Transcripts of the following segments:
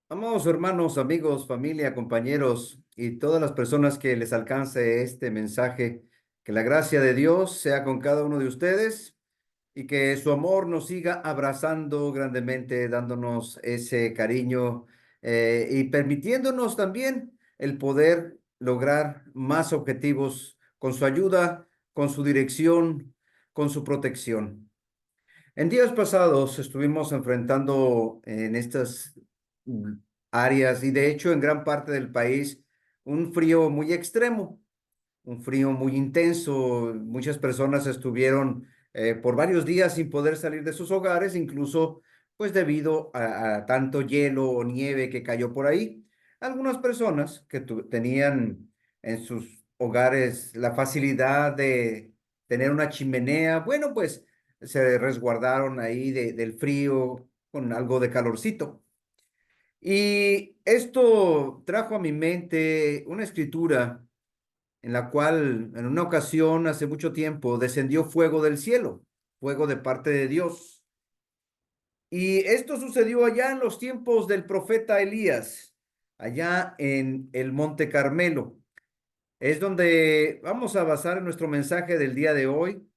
Amados hermanos, amigos, familia, compañeros y todas las personas que les alcance este mensaje, que la gracia de Dios sea con cada uno de ustedes y que su amor nos siga abrazando grandemente, dándonos ese cariño y permitiéndonos también el poder lograr más objetivos con su ayuda, con su dirección, con su protección. En días pasados estuvimos enfrentando en estas mm, áreas y de hecho en gran parte del país un frío muy extremo, un frío muy intenso. Muchas personas estuvieron por varios días sin poder salir de sus hogares, incluso pues debido a tanto hielo o nieve que cayó por ahí. Algunas personas que tenían en sus hogares la facilidad de tener una chimenea, bueno, pues se resguardaron ahí del frío con algo de calorcito. Y esto trajo a mi mente una escritura en la cual en una ocasión hace mucho tiempo descendió fuego del cielo, fuego de parte de Dios. Y esto sucedió allá en los tiempos del profeta Elías, allá en el Monte Carmelo. Es donde vamos a basar nuestro mensaje del día de hoy.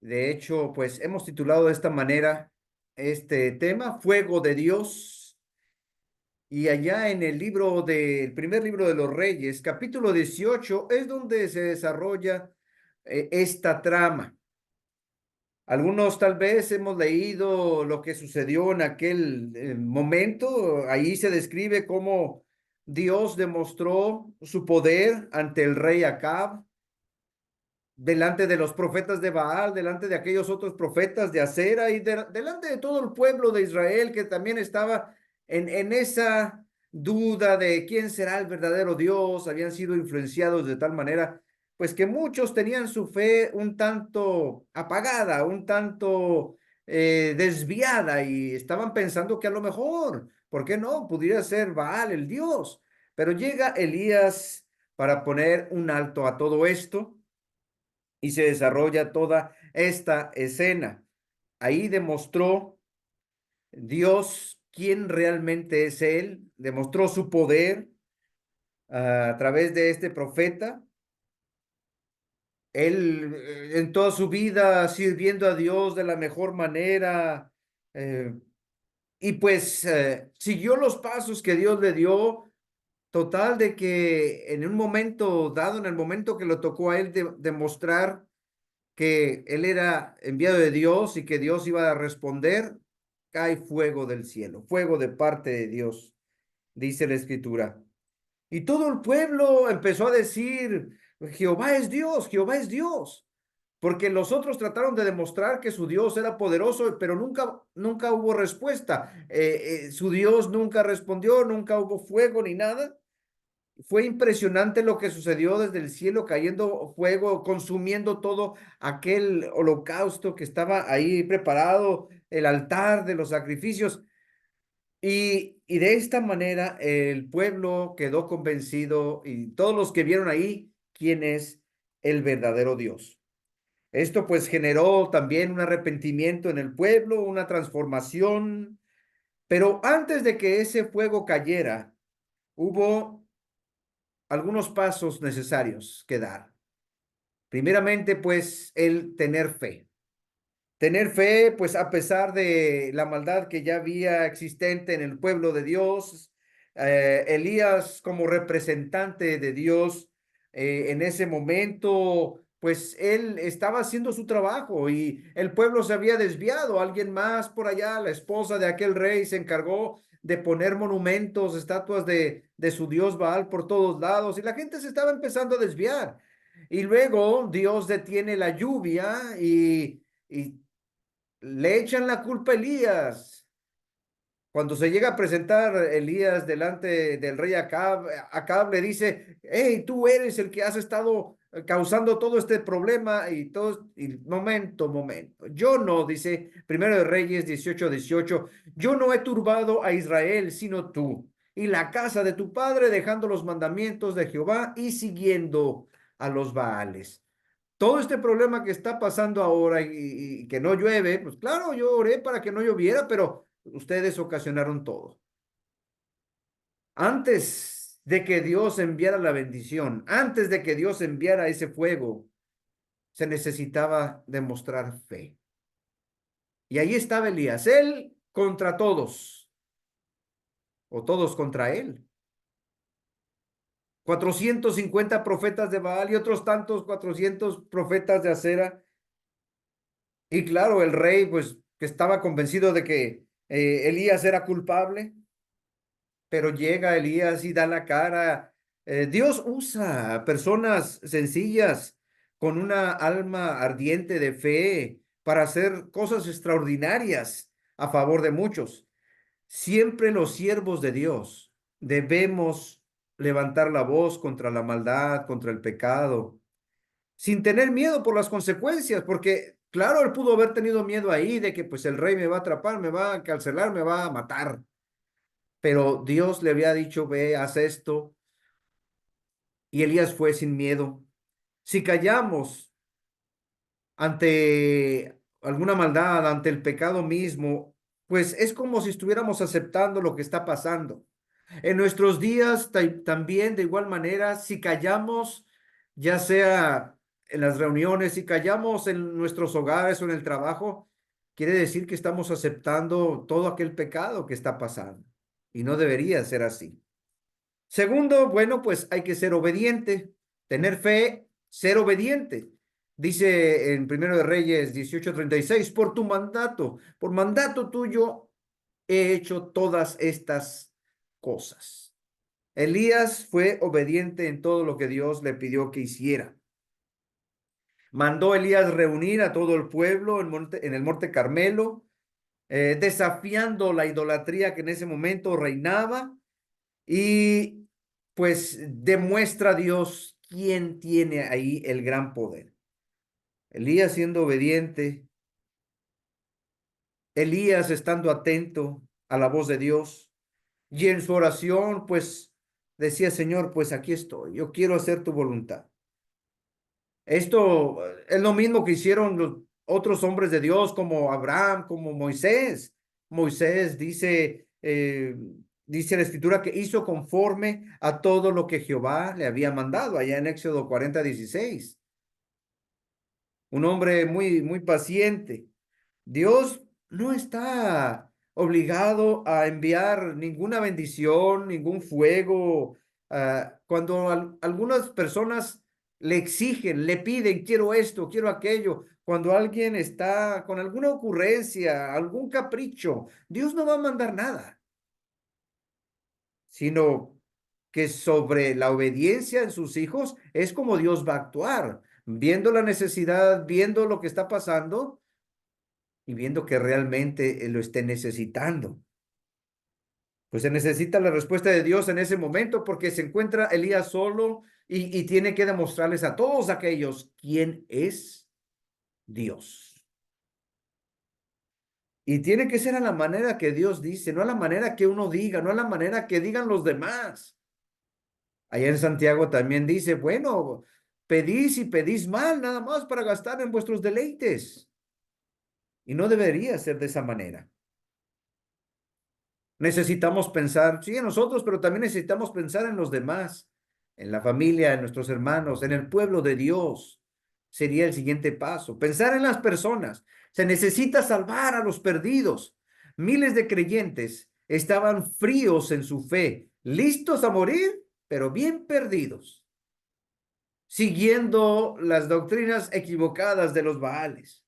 De hecho, pues hemos titulado de esta manera este tema, Fuego de Dios. Y allá en el primer libro de los Reyes, capítulo 18, es donde se desarrolla esta trama. Algunos tal vez hemos leído lo que sucedió en aquel momento. Ahí se describe cómo Dios demostró su poder ante el rey Acab, delante de los profetas de Baal, delante de aquellos otros profetas de Acera y delante de todo el pueblo de Israel que también estaba en esa duda de quién será el verdadero Dios. Habían sido influenciados de tal manera, pues que muchos tenían su fe un tanto apagada, un tanto desviada y estaban pensando que a lo mejor, ¿por qué no? Pudiera ser Baal el Dios. Pero llega Elías para poner un alto a todo esto y se desarrolla toda esta escena. Ahí demostró Dios quién realmente es Él, demostró su poder a través de este profeta. Él en toda su vida sirviendo a Dios de la mejor manera, eh, y pues siguió los pasos que Dios le dio. Total de que en un momento dado, en el momento que lo tocó a él demostrar que él era enviado de Dios y que Dios iba a responder, cae fuego del cielo, fuego de parte de Dios, dice la escritura. Y todo el pueblo empezó a decir, Jehová es Dios, Jehová es Dios, porque los otros trataron de demostrar que su Dios era poderoso, pero nunca hubo respuesta. Su Dios nunca respondió, nunca hubo fuego ni nada. Fue impresionante lo que sucedió desde el cielo, cayendo fuego, consumiendo todo aquel holocausto que estaba ahí preparado, el altar de los sacrificios. Y de esta manera el pueblo quedó convencido y todos los que vieron ahí quién es el verdadero Dios. Esto pues generó también un arrepentimiento en el pueblo, una transformación, pero antes de que ese fuego cayera, hubo algunos pasos necesarios que dar. Primeramente, pues, el tener fe. Tener fe, pues, a pesar de la maldad que ya había existente en el pueblo de Dios, Elías como representante de Dios en ese momento, pues él estaba haciendo su trabajo y el pueblo se había desviado. Alguien más por allá, la esposa de aquel rey, se encargó de poner monumentos, estatuas de su dios Baal por todos lados y la gente se estaba empezando a desviar. Y luego Dios detiene la lluvia y le echan la culpa a Elías. Cuando se llega a presentar Elías delante del rey Acab, Acab le dice, hey, tú eres el que has estado causando todo este problema y todo, y momento, yo no, dice Primero de Reyes 18:18, yo no he turbado a Israel, sino tú, y la casa de tu padre, dejando los mandamientos de Jehová y siguiendo a los Baales. Todo este problema que está pasando ahora y que no llueve, pues claro, yo oré para que no lloviera, pero ustedes ocasionaron todo. Antes de que Dios enviara la bendición, antes de que Dios enviara ese fuego, se necesitaba demostrar fe. Y ahí estaba Elías, él contra todos, o todos contra él. 450 profetas de Baal y otros tantos 400 profetas de Acera. Y claro, el rey, pues, que estaba convencido de que Elías era culpable, pero llega Elías y da la cara. Dios usa a personas sencillas con una alma ardiente de fe para hacer cosas extraordinarias a favor de muchos. Siempre los siervos de Dios debemos levantar la voz contra la maldad, contra el pecado, sin tener miedo por las consecuencias, porque claro, él pudo haber tenido miedo ahí de que pues el rey me va a atrapar, me va a encarcelar, me va a matar, pero Dios le había dicho, ve, haz esto, y Elías fue sin miedo. Si callamos ante alguna maldad, ante el pecado mismo, pues es como si estuviéramos aceptando lo que está pasando. En nuestros días también, de igual manera, si callamos, ya sea en las reuniones, si callamos en nuestros hogares o en el trabajo, quiere decir que estamos aceptando todo aquel pecado que está pasando. Y no debería ser así. Segundo, bueno, pues hay que ser obediente, tener fe, ser obediente. Dice en Primero de Reyes 18:36, por mandato tuyo he hecho todas estas cosas. Elías fue obediente en todo lo que Dios le pidió que hiciera. Mandó Elías reunir a todo el pueblo en el monte Carmelo, desafiando la idolatría que en ese momento reinaba y pues demuestra a Dios quién tiene ahí el gran poder. Elías siendo obediente, Elías estando atento a la voz de Dios y en su oración pues decía, Señor, pues aquí estoy, yo quiero hacer tu voluntad. Esto es lo mismo que hicieron los otros hombres de Dios como Abraham, como Moisés. Moisés dice la escritura que hizo conforme a todo lo que Jehová le había mandado allá en Éxodo 40:16. Un hombre muy paciente. Dios no está obligado a enviar ninguna bendición, ningún fuego. Cuando algunas personas le exigen, le piden, quiero esto, quiero aquello, cuando alguien está con alguna ocurrencia, algún capricho, Dios no va a mandar nada, sino que sobre la obediencia en sus hijos es como Dios va a actuar, viendo la necesidad, viendo lo que está pasando y viendo que realmente lo esté necesitando. Pues se necesita la respuesta de Dios en ese momento porque se encuentra Elías solo y tiene que demostrarles a todos aquellos quién es Dios. Y tiene que ser a la manera que Dios dice, no a la manera que uno diga, no a la manera que digan los demás. Allá en Santiago también dice, bueno, pedís y pedís mal nada más para gastar en vuestros deleites. Y no debería ser de esa manera. Necesitamos pensar, sí, en nosotros, pero también necesitamos pensar en los demás, en la familia, en nuestros hermanos, en el pueblo de Dios. Sería el siguiente paso. Pensar en las personas. Se necesita salvar a los perdidos. Miles de creyentes estaban fríos en su fe, listos a morir, pero bien perdidos, siguiendo las doctrinas equivocadas de los Baales.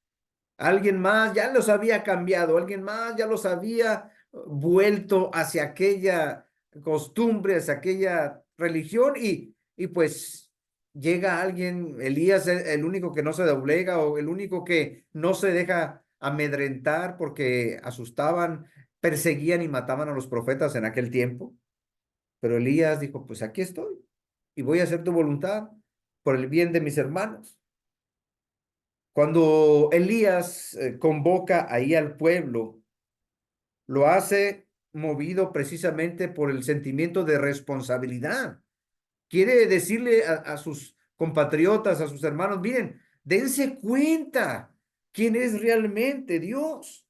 Alguien más ya los había cambiado, alguien más ya los había vuelto hacia aquella costumbre, hacia aquella religión y pues llega alguien, Elías, el único que no se doblega o el único que no se deja amedrentar porque asustaban, perseguían y mataban a los profetas en aquel tiempo. Pero Elías dijo, pues aquí estoy y voy a hacer tu voluntad por el bien de mis hermanos. Cuando Elías convoca ahí al pueblo, lo hace movido precisamente por el sentimiento de responsabilidad. Quiere decirle a sus compatriotas, a sus hermanos, miren, dense cuenta quién es realmente Dios.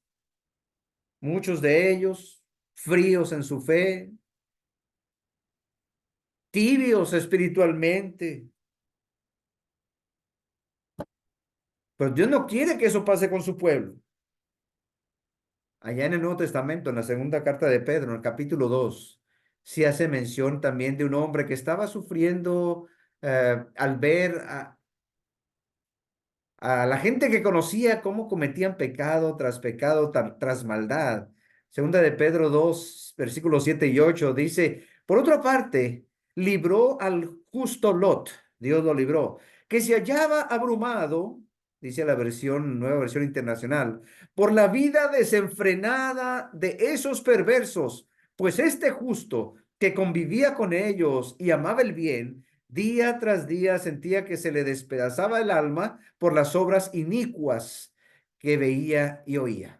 Muchos de ellos, fríos en su fe, tibios espiritualmente. Pero Dios no quiere que eso pase con su pueblo. Allá en el Nuevo Testamento, en la segunda carta de Pedro, en el capítulo 2, se hace mención también de un hombre que estaba sufriendo al ver a la gente que conocía cómo cometían pecado tras maldad. Segunda de Pedro 2, versículos 7 y 8 dice, por otra parte, libró al justo Lot, Dios lo libró, que se hallaba abrumado, dice la versión, nueva versión internacional, por la vida desenfrenada de esos perversos, pues este justo que convivía con ellos y amaba el bien, día tras día sentía que se le despedazaba el alma por las obras inicuas que veía y oía.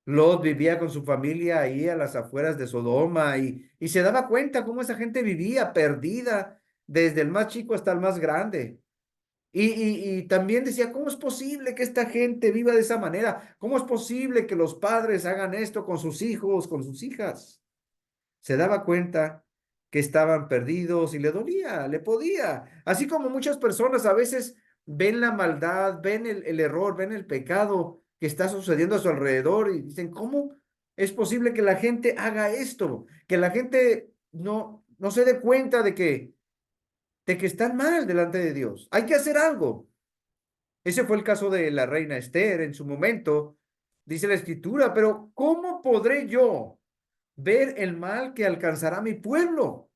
Lot vivía con su familia ahí a las afueras de Sodoma y se daba cuenta cómo esa gente vivía perdida, desde el más chico hasta el más grande. Y también decía, ¿cómo es posible que esta gente viva de esa manera? ¿Cómo es posible que los padres hagan esto con sus hijos, con sus hijas? Se daba cuenta que estaban perdidos y le dolía, le podía. Así como muchas personas a veces ven la maldad, ven el error, ven el pecado que está sucediendo a su alrededor y dicen, ¿cómo es posible que la gente haga esto? Que la gente no se dé cuenta de que están mal delante de Dios. Hay que hacer algo. Ese fue el caso de la reina Esther en su momento, dice la escritura, pero ¿cómo podré yo ver el mal que alcanzará mi pueblo?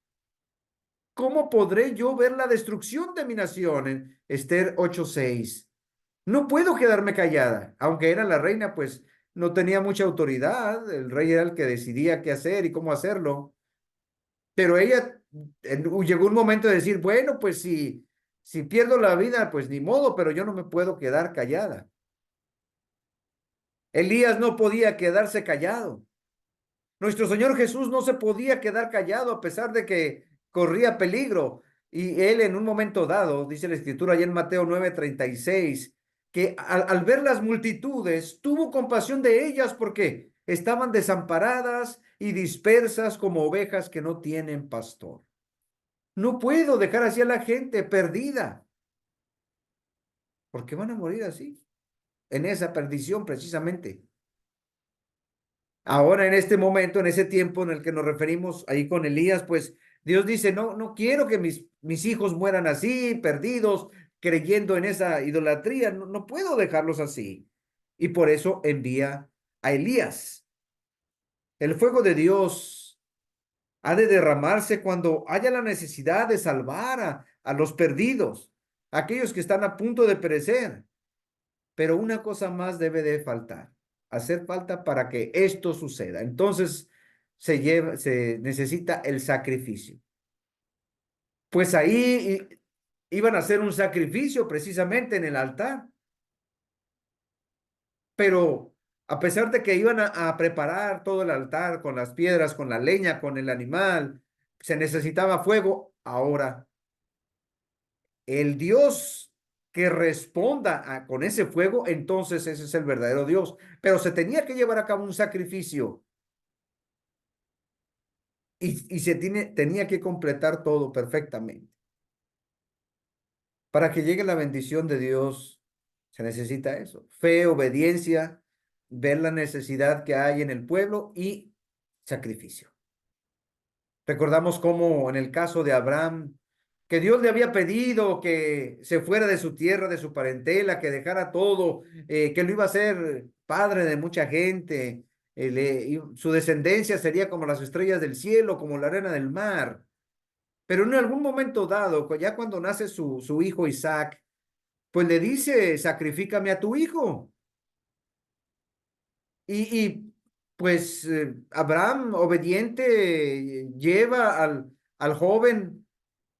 ¿Cómo podré yo ver la destrucción de mi nación? En Esther 8:6. No puedo quedarme callada. Aunque era la reina, pues no tenía mucha autoridad. El rey era el que decidía qué hacer y cómo hacerlo. Pero ella llegó un momento de decir, bueno, pues si pierdo la vida, pues ni modo, pero yo no me puedo quedar callada. Elías no podía quedarse callado. Nuestro Señor Jesús no se podía quedar callado a pesar de que corría peligro. Y él en un momento dado, dice la escritura allá en Mateo 9:36, que al ver las multitudes tuvo compasión de ellas porque estaban desamparadas y dispersas como ovejas que no tienen pastor. No puedo dejar así a la gente perdida, porque van a morir así, en esa perdición precisamente. Ahora, en este momento, en ese tiempo en el que nos referimos ahí con Elías, pues Dios dice, no quiero que mis hijos mueran así, perdidos, creyendo en esa idolatría. No puedo dejarlos así. Y por eso envía a Elías. El fuego de Dios ha de derramarse cuando haya la necesidad de salvar a los perdidos, aquellos que están a punto de perecer. Pero una cosa más debe de faltar, hacer falta para que esto suceda. Entonces se necesita el sacrificio. Pues ahí iban a hacer un sacrificio precisamente en el altar, pero a pesar de que iban a preparar todo el altar con las piedras, con la leña, con el animal, se necesitaba fuego. Ahora, el Dios que responda con ese fuego, entonces ese es el verdadero Dios. Pero se tenía que llevar a cabo un sacrificio y tenía que completar todo perfectamente. Para que llegue la bendición de Dios, se necesita eso. Fe, obediencia, ver la necesidad que hay en el pueblo y sacrificio. Recordamos cómo en el caso de Abraham, que Dios le había pedido que se fuera de su tierra, de su parentela, que dejara todo, que lo iba a ser padre de mucha gente, y su descendencia sería como las estrellas del cielo, como la arena del mar. Pero en algún momento dado, ya cuando nace su hijo Isaac, pues le dice, sacrifícame a tu hijo. Y pues Abraham, obediente, lleva al joven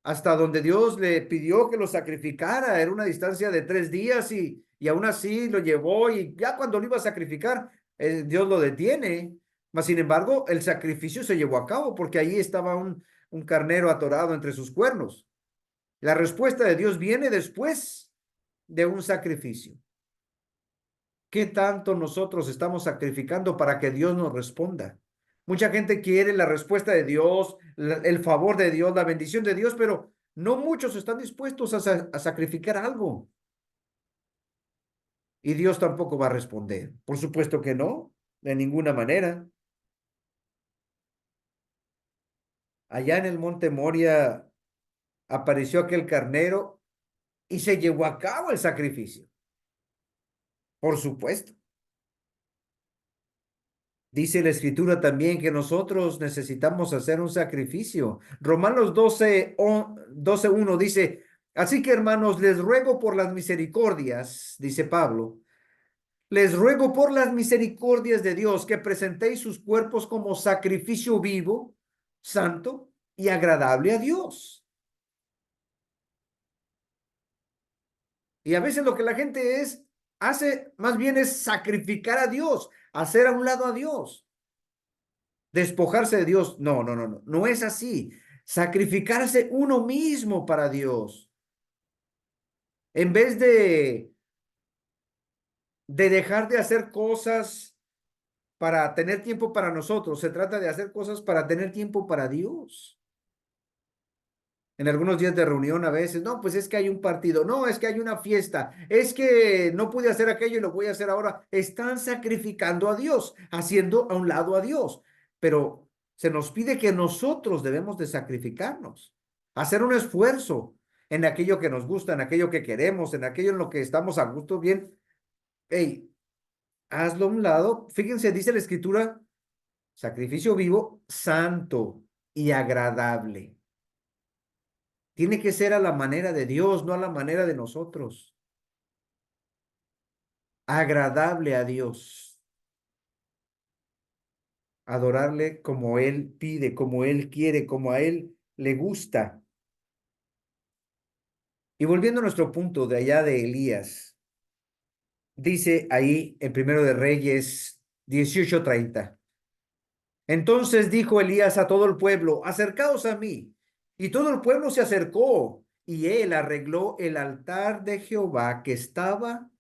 hasta donde Dios le pidió que lo sacrificara. Era una distancia de 3 días y aún así lo llevó y ya cuando lo iba a sacrificar, Dios lo detiene. Mas, sin embargo, el sacrificio se llevó a cabo porque ahí estaba un carnero atorado entre sus cuernos. La respuesta de Dios viene después de un sacrificio. ¿Qué tanto nosotros estamos sacrificando para que Dios nos responda? Mucha gente quiere la respuesta de Dios, el favor de Dios, la bendición de Dios, pero no muchos están dispuestos a sacrificar algo. Y Dios tampoco va a responder. Por supuesto que no, de ninguna manera. Allá en el monte Moria apareció aquel carnero y se llevó a cabo el sacrificio. Por supuesto. Dice la escritura también que nosotros necesitamos hacer un sacrificio. Romanos 12:1 dice, así que hermanos, les ruego por las misericordias, dice Pablo, les ruego por las misericordias de Dios que presentéis sus cuerpos como sacrificio vivo, santo y agradable a Dios. Y a veces lo que la gente hace más bien es sacrificar a Dios, hacer a un lado a Dios. Despojarse de Dios. No, no, no, no. No es así. Sacrificarse uno mismo para Dios. En vez de dejar de hacer cosas para tener tiempo para nosotros, se trata de hacer cosas para tener tiempo para Dios. En algunos días de reunión a veces, no, pues es que hay un partido, no, es que hay una fiesta, es que no pude hacer aquello y lo voy a hacer ahora. Están sacrificando a Dios, haciendo a un lado a Dios, pero se nos pide que nosotros debemos de sacrificarnos, hacer un esfuerzo en aquello que nos gusta, en aquello que queremos, en aquello en lo que estamos a gusto, bien. Hey, hazlo a un lado. Fíjense, dice la escritura, sacrificio vivo, santo y agradable. Tiene que ser a la manera de Dios, no a la manera de nosotros. Agradable a Dios. Adorarle como Él pide, como Él quiere, como a Él le gusta. Y volviendo a nuestro punto de allá de Elías, dice ahí en Primero de Reyes 18:30. Entonces dijo Elías a todo el pueblo, acercaos a mí. Y todo el pueblo se acercó, y él arregló el altar de Jehová que estaba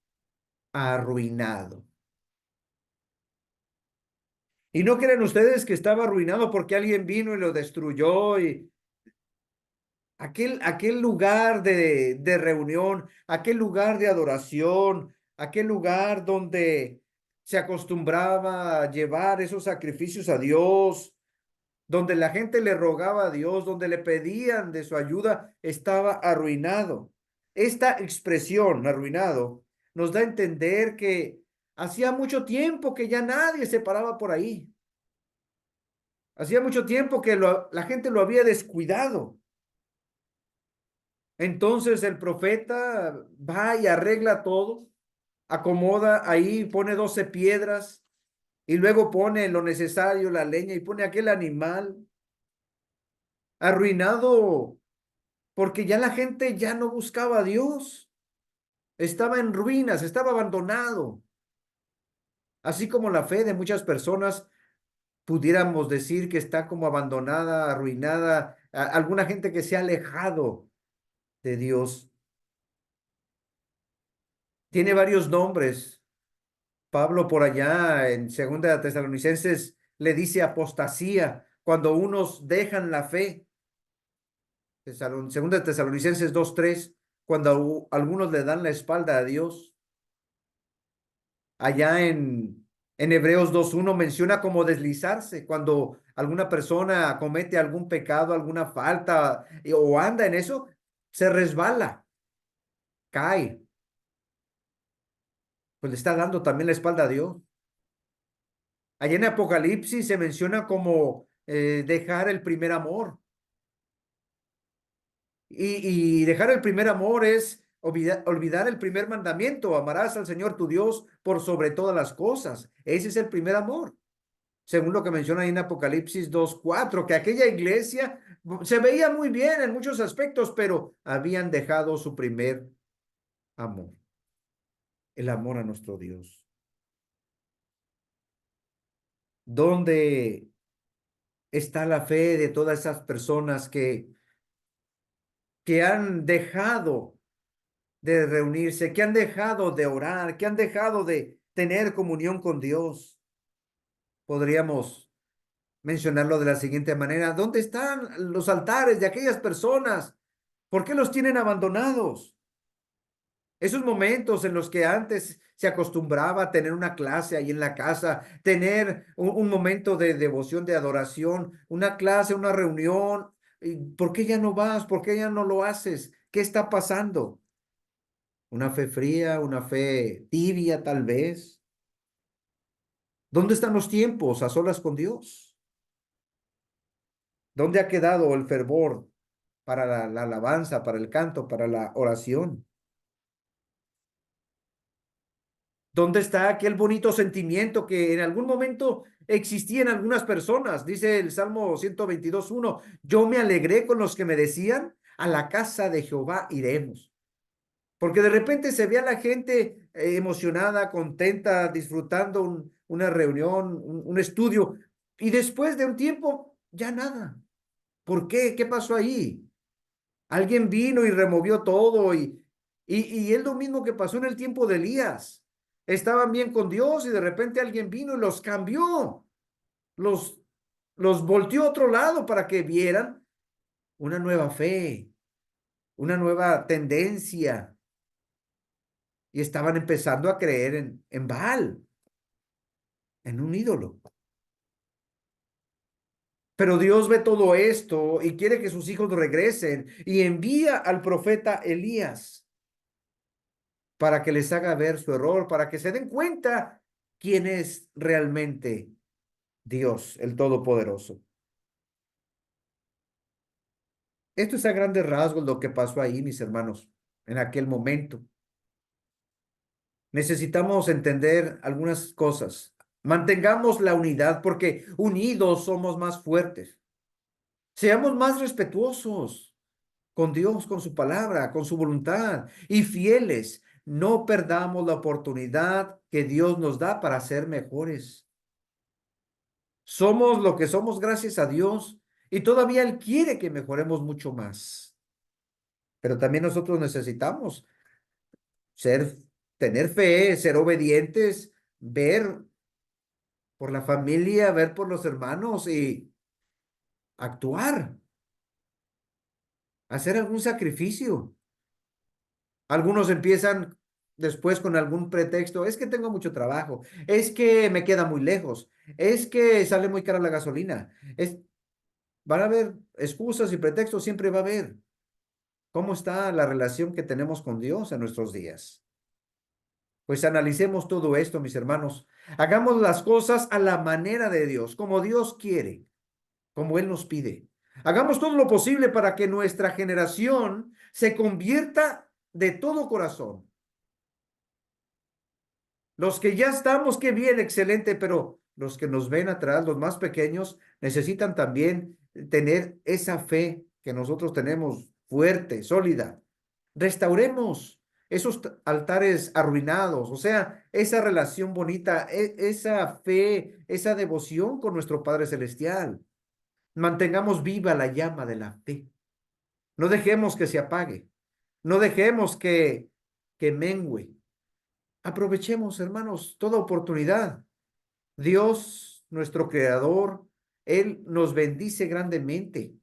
arruinado. Y no creen ustedes que estaba arruinado porque alguien vino y lo destruyó y aquel lugar de reunión, aquel lugar de adoración, aquel lugar donde se acostumbraba a llevar esos sacrificios a Dios, donde la gente le rogaba a Dios, donde le pedían de su ayuda, estaba arruinado. Esta expresión, arruinado, nos da a entender que hacía mucho tiempo que ya nadie se paraba por ahí. Hacía mucho tiempo que la gente lo había descuidado. Entonces el profeta va y arregla todo, acomoda ahí, pone 12 piedras y luego pone lo necesario, la leña y pone aquel animal arruinado porque ya la gente ya no buscaba a Dios. Estaba en ruinas, estaba abandonado. Así como la fe de muchas personas pudiéramos decir que está como abandonada, arruinada, alguna gente que se ha alejado de Dios. Tiene varios nombres. Pablo por allá en Segunda de Tesalonicenses le dice apostasía cuando unos dejan la fe. Segunda de Tesalonicenses 2:3, cuando algunos le dan la espalda a Dios. Allá en Hebreos 2:1 menciona como deslizarse cuando alguna persona comete algún pecado, alguna falta o anda en eso, se resbala, cae, pues le está dando también la espalda a Dios. Allá en Apocalipsis se menciona como dejar el primer amor. Y dejar el primer amor es olvidar el primer mandamiento, amarás al Señor tu Dios por sobre todas las cosas. Ese es el primer amor, según lo que menciona ahí en Apocalipsis 2:4, que aquella iglesia se veía muy bien en muchos aspectos, pero habían dejado su primer amor, el amor a nuestro Dios. ¿Dónde está la fe de todas esas personas que han dejado de reunirse, que han dejado de orar, que han dejado de tener comunión con Dios? Podríamos mencionarlo de la siguiente manera. ¿Dónde están los altares de aquellas personas? ¿Por qué los tienen abandonados? Esos momentos en los que antes se acostumbraba a tener una clase ahí en la casa, tener un momento de devoción, de adoración, una clase, una reunión. ¿Por qué ya no vas? ¿Por qué ya no lo haces? ¿Qué está pasando? ¿Una fe fría, una fe tibia tal vez? ¿Dónde están los tiempos a solas con Dios? ¿Dónde ha quedado el fervor para la alabanza, para el canto, para la oración? ¿Dónde está aquel bonito sentimiento que en algún momento existía en algunas personas? Dice el Salmo 122:1, yo me alegré con los que me decían, a la casa de Jehová iremos. Porque de repente se ve a la gente emocionada, contenta, disfrutando una reunión, un estudio, y después de un tiempo, ya nada. ¿Por qué? ¿Qué pasó ahí? Alguien vino y removió todo y es lo mismo que pasó en el tiempo de Elías. Estaban bien con Dios y de repente alguien vino y los cambió, los, los volteó a otro lado para que vieran una nueva fe, una nueva tendencia y estaban empezando a creer en Baal, en un ídolo. Pero Dios ve todo esto y quiere que sus hijos regresen y envía al profeta Elías para que les haga ver su error, para que se den cuenta quién es realmente Dios, el Todopoderoso. Esto es a grandes rasgos lo que pasó ahí, mis hermanos, en aquel momento. Necesitamos entender algunas cosas. Mantengamos la unidad porque unidos somos más fuertes. Seamos más respetuosos con Dios, con su palabra, con su voluntad y fieles. No perdamos la oportunidad que Dios nos da para ser mejores. Somos lo que somos gracias a Dios y todavía Él quiere que mejoremos mucho más. Pero también nosotros necesitamos ser, tener fe, ser obedientes, ver por la familia, ver por los hermanos y actuar, hacer algún sacrificio. Algunos empiezan después con algún pretexto, es que tengo mucho trabajo, es que me queda muy lejos, es que sale muy cara la gasolina, van a haber excusas y pretextos, siempre va a haber. ¿Cómo está la relación que tenemos con Dios en nuestros días? Pues analicemos todo esto, mis hermanos. Hagamos las cosas a la manera de Dios, como Dios quiere, como Él nos pide. Hagamos todo lo posible para que nuestra generación se convierta de todo corazón. Los que ya estamos, qué bien, excelente, pero los que nos ven atrás, los más pequeños, necesitan también tener esa fe que nosotros tenemos fuerte, sólida. Restauremos esos altares arruinados, o sea, esa relación bonita, esa fe, esa devoción con nuestro Padre Celestial. Mantengamos viva la llama de la fe. No dejemos que se apague. No dejemos que mengüe. Aprovechemos, hermanos, toda oportunidad. Dios, nuestro creador, Él nos bendice grandemente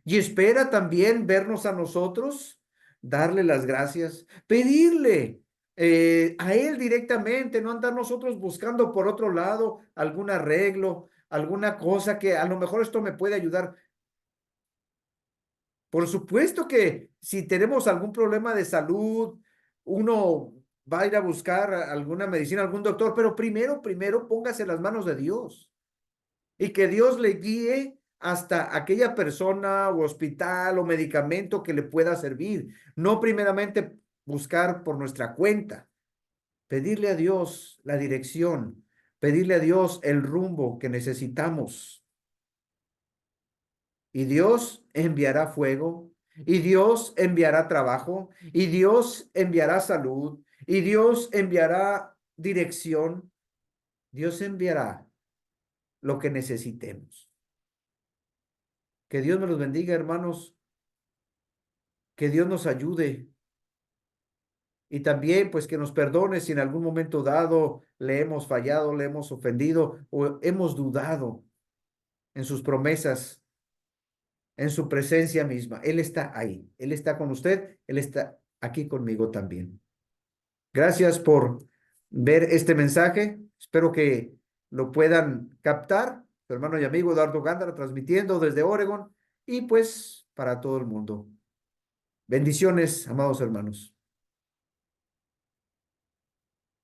y espera también vernos a nosotros, darle las gracias, pedirle a Él directamente, no andar nosotros buscando por otro lado algún arreglo, alguna cosa que a lo mejor esto me puede ayudar. Por supuesto que si tenemos algún problema de salud, uno va a ir a buscar alguna medicina, algún doctor, pero primero póngase en las manos de Dios y que Dios le guíe hasta aquella persona o hospital o medicamento que le pueda servir. No primeramente buscar por nuestra cuenta, pedirle a Dios la dirección, pedirle a Dios el rumbo que necesitamos. Y Dios enviará fuego, y Dios enviará trabajo, y Dios enviará salud, y Dios enviará dirección. Dios enviará lo que necesitemos. Que Dios me los bendiga, hermanos, que Dios nos ayude y también pues que nos perdone si en algún momento dado le hemos fallado, le hemos ofendido o hemos dudado en sus promesas, en su presencia misma. Él está ahí, Él está con usted, Él está aquí conmigo también. Gracias por ver este mensaje. Espero que lo puedan captar. Su hermano y amigo Eduardo Gándara transmitiendo desde Oregon y pues para todo el mundo. Bendiciones, amados hermanos.